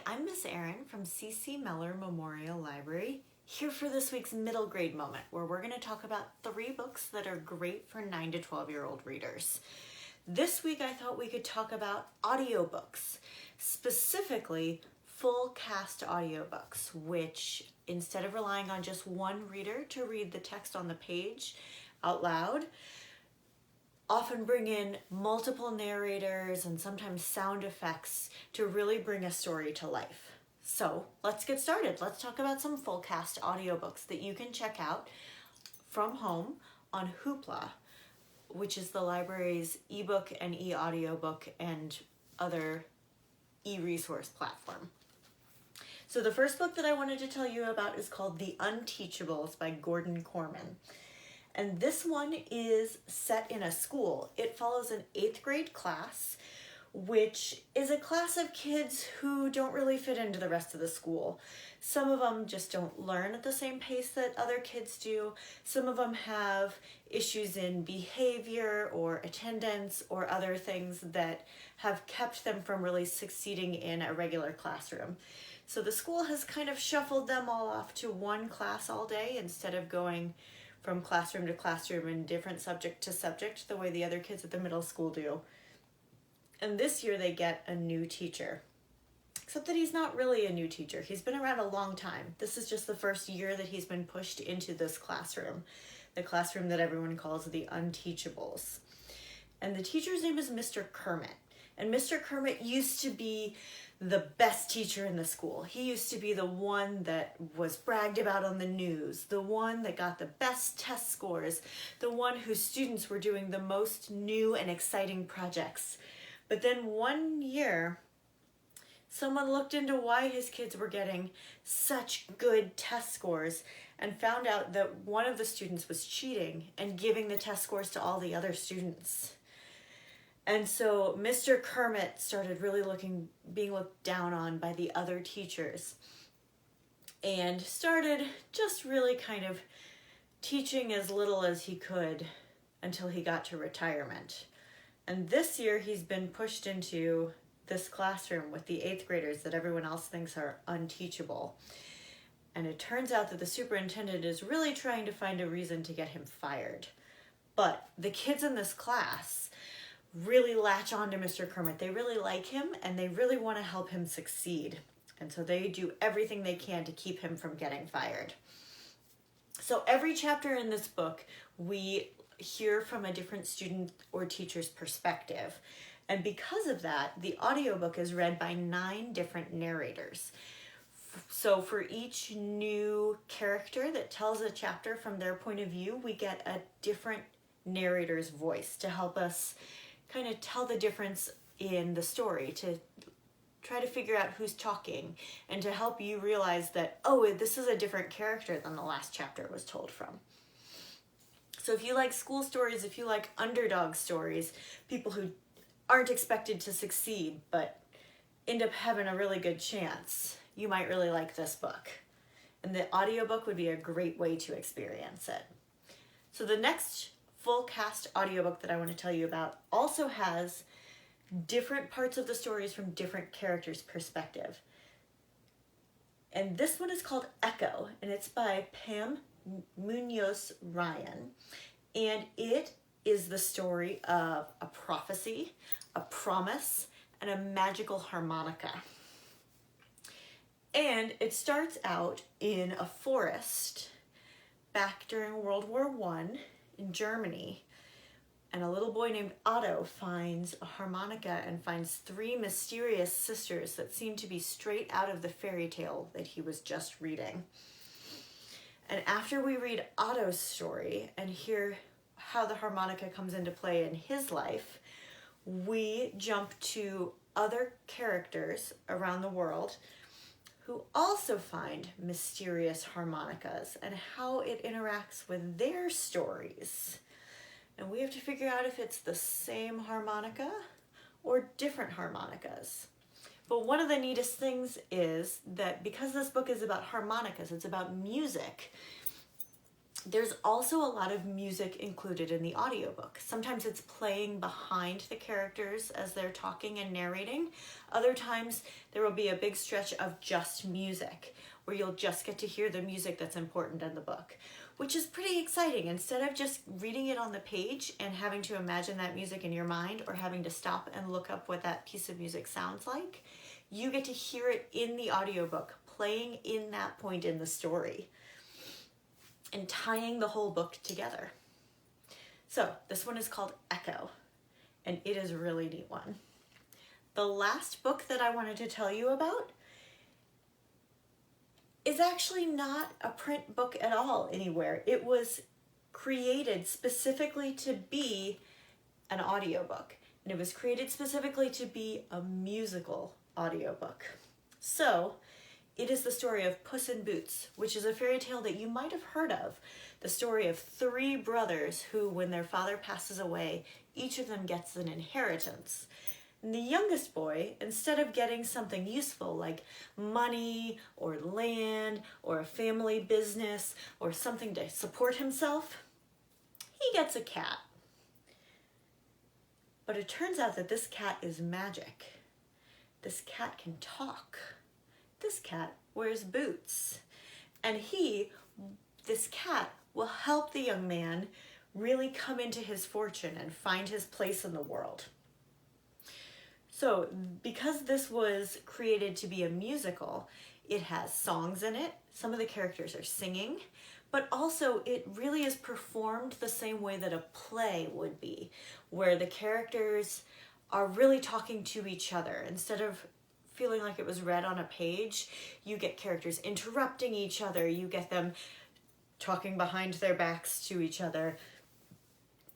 Hi, I'm Miss Erin from C.C. Mellor Memorial Library, here for this week's middle grade moment, where we're going to talk about 3 books that are great for 9 to 12-year-old readers. This week I thought we could talk about audiobooks, specifically full cast audiobooks, which instead of relying on just one reader to read the text on the page out loud, often bring in multiple narrators and sometimes sound effects to really bring a story to life. So let's get started. Let's talk about some full cast audiobooks that you can check out from home on Hoopla, which is the library's ebook and e-audiobook and other e-resource platform. So the first book that I wanted to tell you about is called The Unteachables by Korman. And this one is set in a school. It follows an 8th grade class, which is a class of kids who don't really fit into the rest of the school. Some of them just don't learn at the same pace that other kids do. Some of them have issues in behavior or attendance or other things that have kept them from really succeeding in a regular classroom. So the school has kind of shuffled them all off to one class all day instead of going from classroom to classroom and different subject to subject the way the other kids at the middle school do. And this year they get a new teacher. Except that he's not really a new teacher. He's been around a long time. This is just the first year that he's been pushed into this classroom, the classroom that everyone calls the Unteachables. And the teacher's name is Mr. Kermit. And Mr. Kermit used to be the best teacher in the school. He used to be the one that was bragged about on the news, the one that got the best test scores, the one whose students were doing the most new and exciting projects. But then one year, someone looked into why his kids were getting such good test scores and found out that one of the students was cheating and giving the test scores to all the other students. And so Mr. Kermit started really being looked down on by the other teachers and started just really kind of teaching as little as he could until he got to retirement. And this year he's been pushed into this classroom with the 8th graders that everyone else thinks are unteachable. And it turns out that the superintendent is really trying to find a reason to get him fired. But the kids in this class really latch on to Mr. Kermit. They really like him and they really want to help him succeed. And so they do everything they can to keep him from getting fired. So every chapter in this book, we hear from a different student or teacher's perspective. And because of that, the audiobook is read by 9 different narrators. So for each new character that tells a chapter from their point of view, we get a different narrator's voice to help us kind of tell the difference in the story, to try to figure out who's talking and to help you realize that, oh, this is a different character than the last chapter was told from. So if you like school stories, if you like underdog stories, people who aren't expected to succeed but end up having a really good chance, you might really like this book. And the audiobook would be a great way to experience it. So the next full cast audiobook that I want to tell you about also has different parts of the stories from different characters' perspective. And this one is called Echo, and it's by Munoz. And it is the story of a prophecy, a promise, and a magical harmonica. And it starts out in a forest back during World War I in Germany. And a little boy named Otto finds a harmonica and finds 3 mysterious sisters that seem to be straight out of the fairy tale that he was just reading. And after we read Otto's story and hear how the harmonica comes into play in his life, we jump to other characters around the world who also find mysterious harmonicas and how it interacts with their stories. And we have to figure out if it's the same harmonica or different harmonicas. But one of the neatest things is that because this book is about harmonicas, it's about music, There's also a lot of music included in the audiobook. Sometimes it's playing behind the characters as they're talking and narrating. Other times there will be a big stretch of just music where you'll just get to hear the music that's important in the book, which is pretty exciting. Instead of just reading it on the page and having to imagine that music in your mind or having to stop and look up what that piece of music sounds like, you get to hear it in the audiobook, playing in that point in the story and tying the whole book together. So this one is called Echo, and it is a really neat one. The last book that I wanted to tell you about is actually not a print book at all anywhere. It was created specifically to be an audiobook, and it was created specifically to be a musical audiobook. So it is the story of Puss in Boots, which is a fairy tale that you might have heard of. The story of three brothers who, when their father passes away, each of them gets an inheritance. And the youngest boy, instead of getting something useful like money or land or a family business or something to support himself, he gets a cat. But it turns out that this cat is magic. This cat can talk. This cat wears boots. And this cat, will help the young man really come into his fortune and find his place in the world. So because this was created to be a musical, it has songs in it. Some of the characters are singing, but also it really is performed the same way that a play would be, where the characters are really talking to each other. Instead of feeling like it was read on a page, you get characters interrupting each other, you get them talking behind their backs to each other.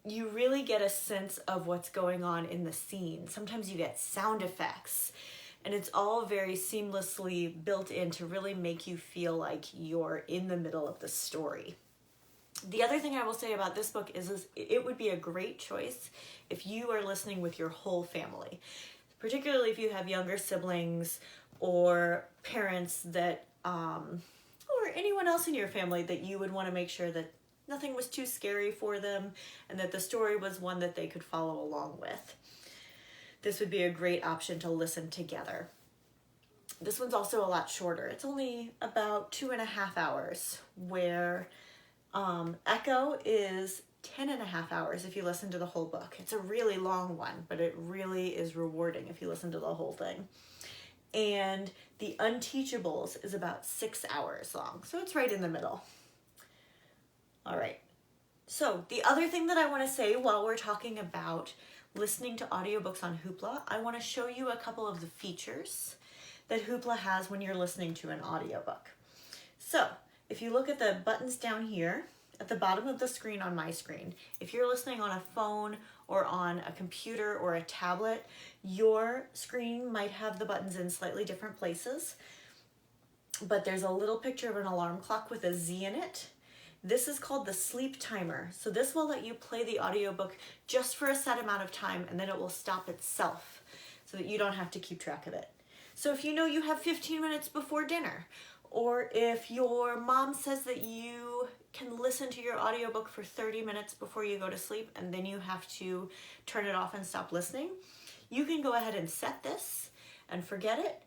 You really get a sense of what's going on in the scene. Sometimes you get sound effects, and it's all very seamlessly built in to really make you feel like you're in the middle of the story. The other thing I will say about this book is it would be a great choice if you are listening with your whole family, particularly if you have younger siblings or parents that, or anyone else in your family that you would want to make sure that nothing was too scary for them and that the story was one that they could follow along with. This would be a great option to listen together. This one's also a lot shorter. It's only about 2.5 hours, where Echo is 10.5 hours if you listen to the whole book. It's a really long one, but it really is rewarding if you listen to the whole thing. And the Unteachables is about 6 hours long, so it's right in the middle. All right, so the other thing that I want to say while we're talking about listening to audiobooks on Hoopla, I want to show you a couple of the features that Hoopla has when you're listening to an audiobook. So if you look at the buttons down here at the bottom of the screen on my screen, if you're listening on a phone or on a computer or a tablet, your screen might have the buttons in slightly different places, but there's a little picture of an alarm clock with a Z in it. This is called the sleep timer. So this will let you play the audiobook just for a set amount of time, and then it will stop itself so that you don't have to keep track of it. So if you know you have 15 minutes before dinner, or if your mom says that you can listen to your audiobook for 30 minutes before you go to sleep and then you have to turn it off and stop listening, you can go ahead and set this and forget it.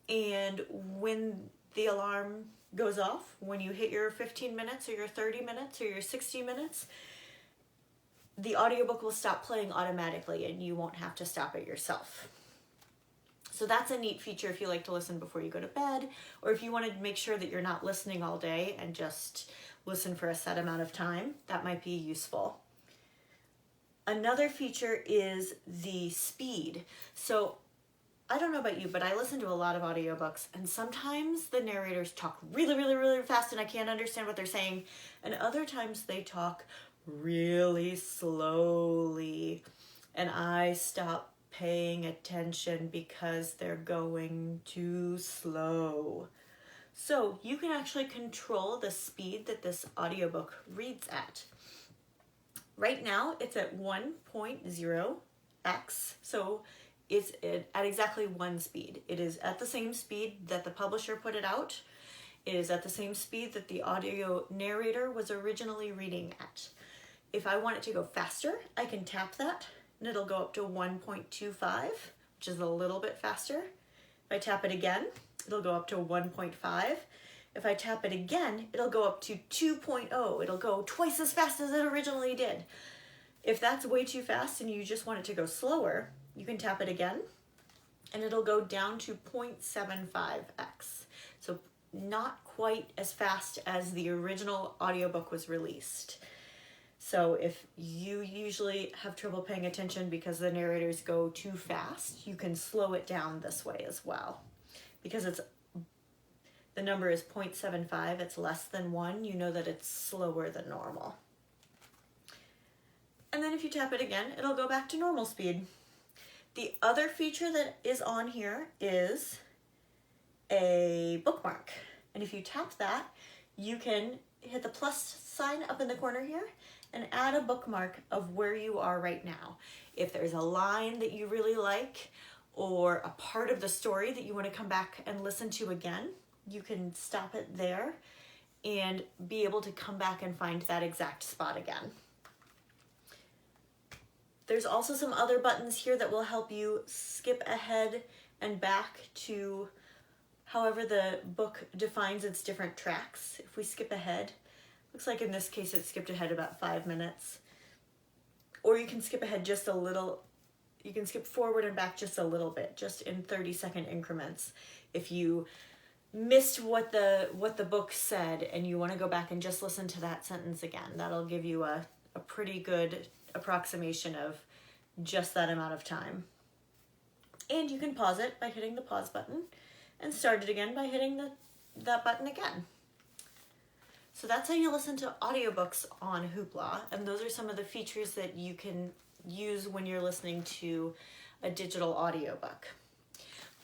And when the alarm goes off, when you hit your 15 minutes or your 30 minutes or your 60 minutes, the audiobook will stop playing automatically and you won't have to stop it yourself. So that's a neat feature if you like to listen before you go to bed, or if you want to make sure that you're not listening all day and just listen for a set amount of time, that might be useful. Another feature is the speed. So I don't know about you, but I listen to a lot of audiobooks, and sometimes the narrators talk really, really, really fast and I can't understand what they're saying, and other times they talk really slowly and I stop paying attention because they're going too slow. So you can actually control the speed that this audiobook reads at. Right now it's at 1.0x, so it's at exactly one speed. It is at the same speed that the publisher put it out, It is at the same speed that the audio narrator was originally reading at. If I want it to go faster, I can tap that and it'll go up to 1.25, which is a little bit faster. If I tap it again, it'll go up to 1.5. If I tap it again, it'll go up to 2.0. It'll go twice as fast as it originally did. If that's way too fast and you just want it to go slower, you can tap it again and it'll go down to 0.75x. So not quite as fast as the original audiobook was released. So if you usually have trouble paying attention because the narrators go too fast, you can slow it down this way as well. Because the number is 0.75, it's less than 1, you know that it's slower than normal. And then if you tap it again, it'll go back to normal speed. The other feature that is on here is a bookmark. And if you tap that, you can hit the plus sign up in the corner here and add a bookmark of where you are right now. If there's a line that you really like or a part of the story that you want to come back and listen to again, you can stop it there and be able to come back and find that exact spot again. There's also some other buttons here that will help you skip ahead and back to however the book defines its different tracks. If we skip ahead, looks like in this case it skipped ahead about 5 minutes. Or you can skip ahead just a little. You can skip forward and back just a little bit, just in 30-second increments. If you missed what the book said and you want to go back and just listen to that sentence again, that'll give you a pretty good approximation of just that amount of time. And you can pause it by hitting the pause button and start it again by hitting that button again. So that's how you listen to audiobooks on Hoopla, and those are some of the features that you can use when you're listening to a digital audiobook.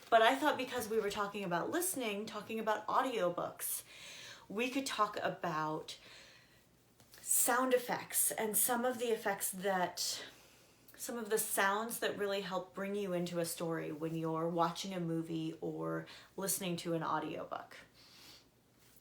But I thought because we were talking about listening, talking about audiobooks, we could talk about sound effects and some of the sounds that really help bring you into a story when you're watching a movie or listening to an audiobook.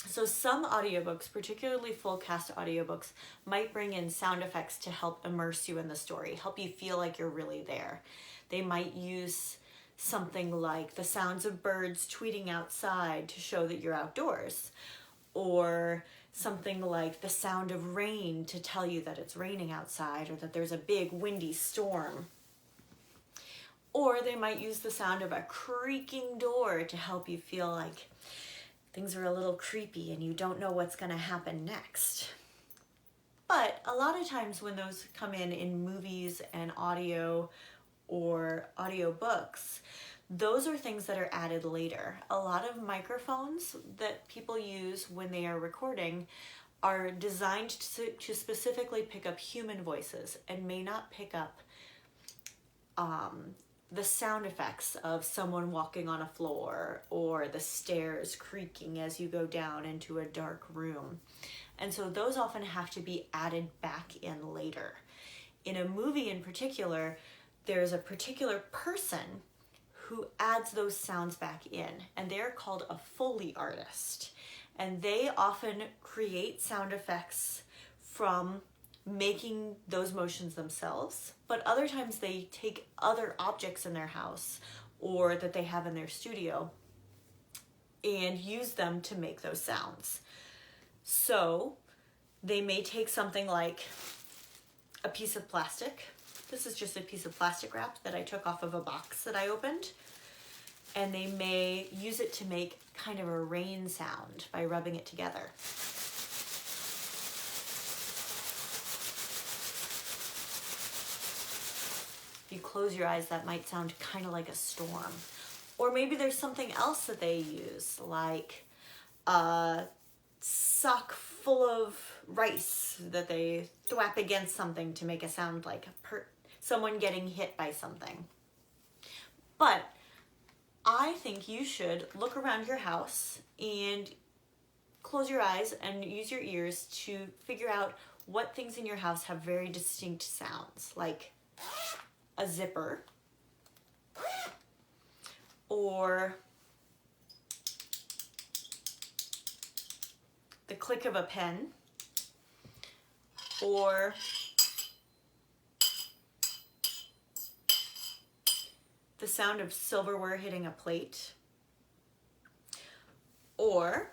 So some audiobooks, particularly full cast audiobooks, might bring in sound effects to help immerse you in the story, help you feel like you're really there. They might use something like the sounds of birds tweeting outside to show that you're outdoors, or something like the sound of rain to tell you that it's raining outside or that there's a big windy storm. Or they might use the sound of a creaking door to help you feel like things are a little creepy and you don't know what's going to happen next. But a lot of times when those come in movies and audio or audiobooks, those are things that are added later. A lot of microphones that people use when they are recording are designed to specifically pick up human voices and may not pick up the sound effects of someone walking on a floor or the stairs creaking as you go down into a dark room. And so those often have to be added back in later. In a movie in particular, there's a particular person who adds those sounds back in, and they're called a Foley artist. And they often create sound effects from making those motions themselves, but other times they take other objects in their house or that they have in their studio and use them to make those sounds. So they may take something like a piece of plastic. This is just a piece of plastic wrap that I took off of a box that I opened. And they may use it to make kind of a rain sound by rubbing it together. If you close your eyes, that might sound kind of like a storm. Or maybe there's something else that they use, like a sock full of rice that they thwap against something to make a sound like someone getting hit by something. But I think you should look around your house and close your eyes and use your ears to figure out what things in your house have very distinct sounds, like a zipper, or the click of a pen, or the sound of silverware hitting a plate, or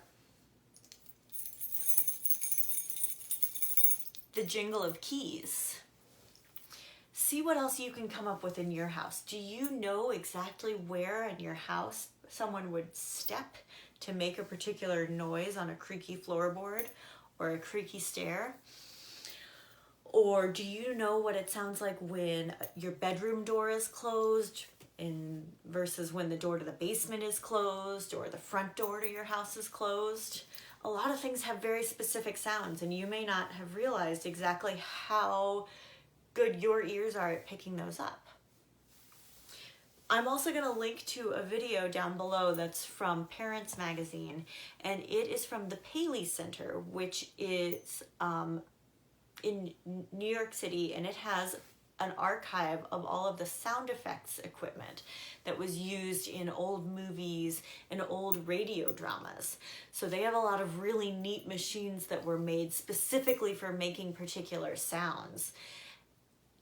the jingle of keys. See what else you can come up with in your house. Do you know exactly where in your house someone would step to make a particular noise on a creaky floorboard or a creaky stair? Or do you know what it sounds like when your bedroom door is closed versus when the door to the basement is closed or the front door to your house is closed? A lot of things have very specific sounds, and you may not have realized exactly how good your ears are at picking those up. I'm also going to link to a video down below that's from Parents Magazine, and it is from the Paley Center, which is in New York City, and it has an archive of all of the sound effects equipment that was used in old movies and old radio dramas. So they have a lot of really neat machines that were made specifically for making particular sounds.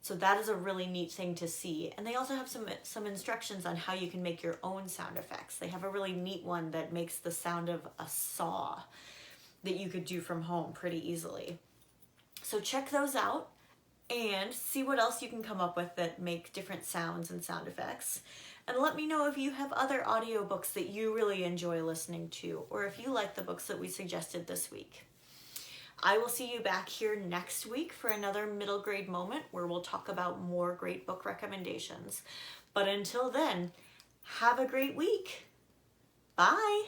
So that is a really neat thing to see. And they also have some instructions on how you can make your own sound effects. They have a really neat one that makes the sound of a saw that you could do from home pretty easily. So check those out and see what else you can come up with that make different sounds and sound effects. And let me know if you have other audiobooks that you really enjoy listening to, or if you like the books that we suggested this week. I will see you back here next week for another middle grade moment where we'll talk about more great book recommendations. But until then, have a great week. Bye.